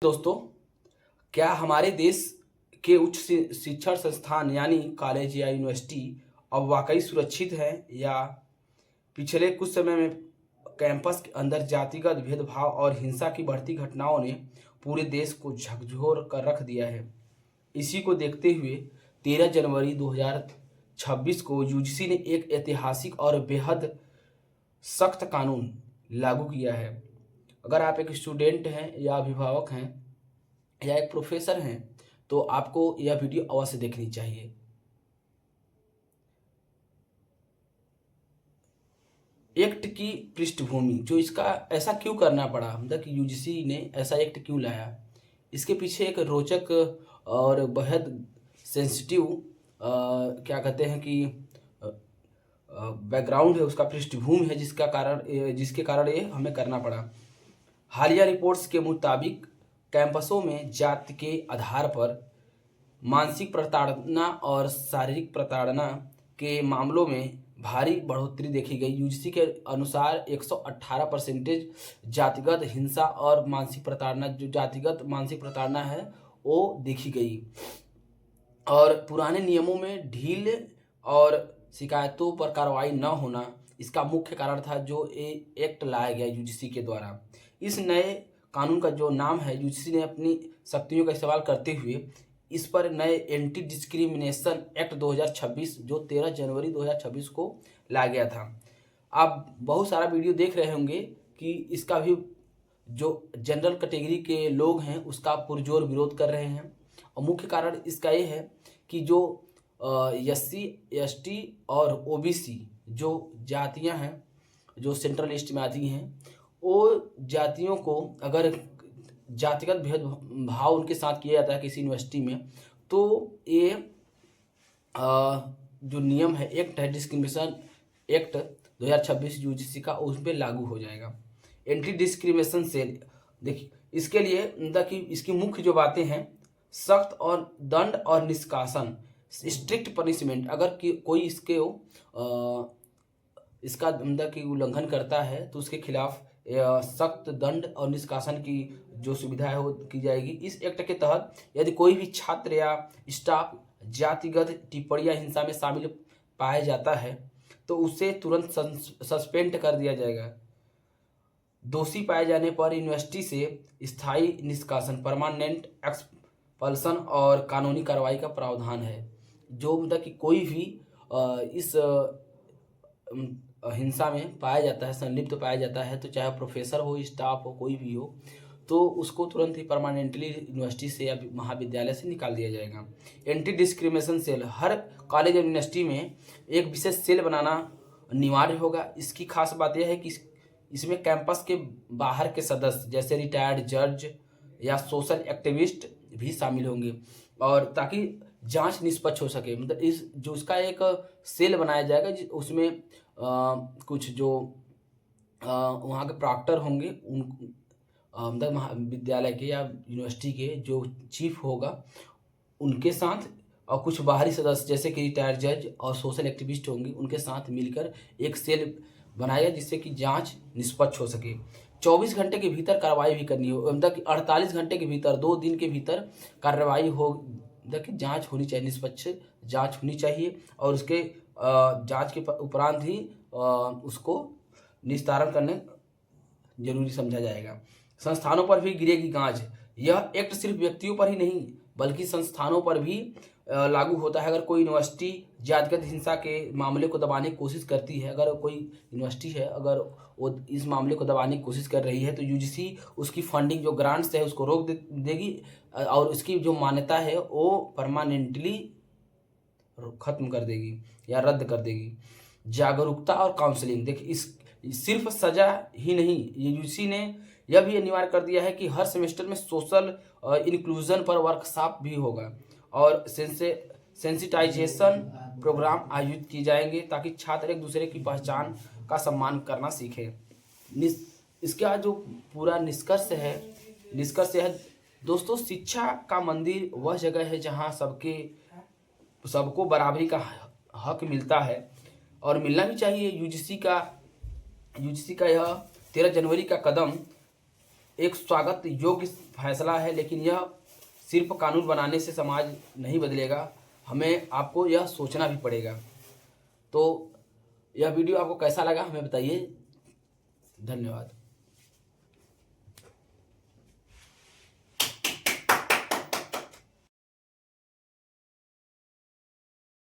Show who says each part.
Speaker 1: दोस्तों, क्या हमारे देश के उच्च शिक्षण संस्थान यानी कॉलेज या यूनिवर्सिटी अब वाकई सुरक्षित है, या पिछले कुछ समय में कैंपस के अंदर जातिगत भेदभाव और हिंसा की बढ़ती घटनाओं ने पूरे देश को झकझोर कर रख दिया है। इसी को देखते हुए 13 जनवरी 2026 को यूजीसी ने एक ऐतिहासिक और बेहद सख्त कानून लागू किया है। अगर आप एक स्टूडेंट हैं या अभिभावक हैं या एक प्रोफेसर हैं, तो आपको यह वीडियो अवश्य देखनी चाहिए। एक्ट की पृष्ठभूमि, जो इसका ऐसा क्यों करना पड़ा, मतलब कि यूजीसी ने ऐसा एक्ट क्यों लाया, इसके पीछे एक रोचक और बेहद सेंसिटिव क्या कहते हैं कि बैकग्राउंड है, उसका पृष्ठभूमि है, जिसके कारण ये हमें करना पड़ा। हालिया रिपोर्ट्स के मुताबिक कैंपसों में जाति के आधार पर मानसिक प्रताड़ना और शारीरिक प्रताड़ना के मामलों में भारी बढ़ोतरी देखी गई। यूजीसी के अनुसार 118% जातिगत हिंसा और मानसिक प्रताड़ना, जो जातिगत मानसिक प्रताड़ना है, वो देखी गई। और पुराने नियमों में ढील और शिकायतों पर कार्रवाई न होना इसका मुख्य कारण था, जो एक्ट लाया गया यूजीसी के द्वारा। इस नए कानून का जो नाम है, यूजीसी ने अपनी शक्तियों का इस्तेमाल करते हुए इस पर नए एंटी डिस्क्रिमिनेशन एक्ट 2026, जो 13 जनवरी 2026 को लाया गया था। आप बहुत सारा वीडियो देख रहे होंगे कि इसका भी जो जनरल कैटेगरी के लोग हैं उसका पुरजोर विरोध कर रहे हैं। और मुख्य कारण इसका ये है कि जो एससी, एसटी और ओबीसी जो जातियां हैं, जो सेंट्रल लिस्ट में आती हैं, वो जातियों को अगर जातिगत भेदभाव उनके साथ किया जाता है किसी यूनिवर्सिटी में, तो ये जो नियम है, एक्ट है, डिस्क्रिमिनेशन एक्ट 2026 यूजीसी का, उस पर लागू हो जाएगा। एंटी डिस्क्रिमिनेशन सेल, देखिए इसके लिए मतलब कि इसकी मुख्य जो बातें हैं, सख्त और दंड और निष्कासन, स्ट्रिक्ट पनिशमेंट। अगर कोई इसका मतलब कि उल्लंघन करता है तो उसके खिलाफ सख्त दंड और निष्कासन की जो सुविधा है वो की जाएगी। इस एक्ट के तहत यदि कोई भी छात्र या स्टाफ जातिगत टिप्पणी या हिंसा में शामिल पाया जाता है तो उसे तुरंत सस्पेंड कर दिया जाएगा। दोषी पाए जाने पर यूनिवर्सिटी से स्थायी निष्कासन, परमानेंट एक्सपल्सन और कानूनी कार्रवाई का प्रावधान है। जो मतलब कि कोई भी इस हिंसा में पाया जाता है, संलिप्त पाया जाता है, तो चाहे प्रोफेसर हो, स्टाफ हो, कोई भी हो, तो उसको तुरंत ही परमानेंटली यूनिवर्सिटी से या महाविद्यालय से निकाल दिया जाएगा। एंटी डिस्क्रिमिनेशन सेल, हर कॉलेज और यूनिवर्सिटी में एक विशेष सेल बनाना अनिवार्य होगा। इसकी खास बात यह है कि इसमें कैंपस के बाहर के सदस्य जैसे रिटायर्ड जज या सोशल एक्टिविस्ट भी शामिल होंगे, और ताकि जांच निष्पक्ष हो सके। मतलब इस जो उसका एक सेल बनाया जाएगा, उसमें कुछ जो वहाँ के प्रॉक्टर होंगे, उन मतलब महाविद्यालय के या यूनिवर्सिटी के जो चीफ होगा उनके साथ, और कुछ बाहरी सदस्य जैसे कि रिटायर्ड जज और सोशल एक्टिविस्ट होंगे, उनके साथ मिलकर एक सेल बनाया जिससे कि जांच निष्पक्ष हो सके। 24 घंटे के भीतर कार्रवाई भी करनी हो, मतलब कि 48 घंटे के भीतर, 2 दिन के भीतर कार्रवाई हो, मतलब कि जांच होनी चाहिए, निष्पक्ष जांच होनी चाहिए। और उसके जांच के उपरांत ही उसको निस्तारण करने जरूरी समझा जाएगा। संस्थानों पर भी गिरेगी गाज। यह एक्ट सिर्फ व्यक्तियों पर ही नहीं बल्कि संस्थानों पर भी लागू होता है। अगर कोई यूनिवर्सिटी जातिगत हिंसा के मामले को दबाने की कोशिश करती है, अगर कोई यूनिवर्सिटी है, अगर वो इस मामले को दबाने की कोशिश कर रही है, तो यूजीसी उसकी फंडिंग, जो ग्रांट्स है, उसको रोक देगी और उसकी जो मान्यता है वो परमानेंटली खत्म कर देगी या रद्द कर देगी। जागरूकता और काउंसलिंग, देखिए इस सिर्फ सजा ही नहीं, ये यूजीसी ने यह भी अनिवार्य कर दिया है कि हर सेमेस्टर में सोशल इंक्लूजन पर वर्कशॉप भी होगा और सेंसिटाइजेशन प्रोग्राम आयोजित किए जाएंगे ताकि छात्र एक दूसरे की पहचान का सम्मान करना सीखें। इसका जो पूरा निष्कर्ष है दोस्तों, शिक्षा का मंदिर वह जगह है जहाँ सबको बराबरी का हक मिलता है और मिलना भी चाहिए। यूजीसी का यह 13 जनवरी का कदम एक स्वागत योग्य फैसला है, लेकिन यह सिर्फ कानून बनाने से समाज नहीं बदलेगा, हमें आपको यह सोचना भी पड़ेगा। तो यह वीडियो आपको कैसा लगा हमें बताइए। धन्यवाद।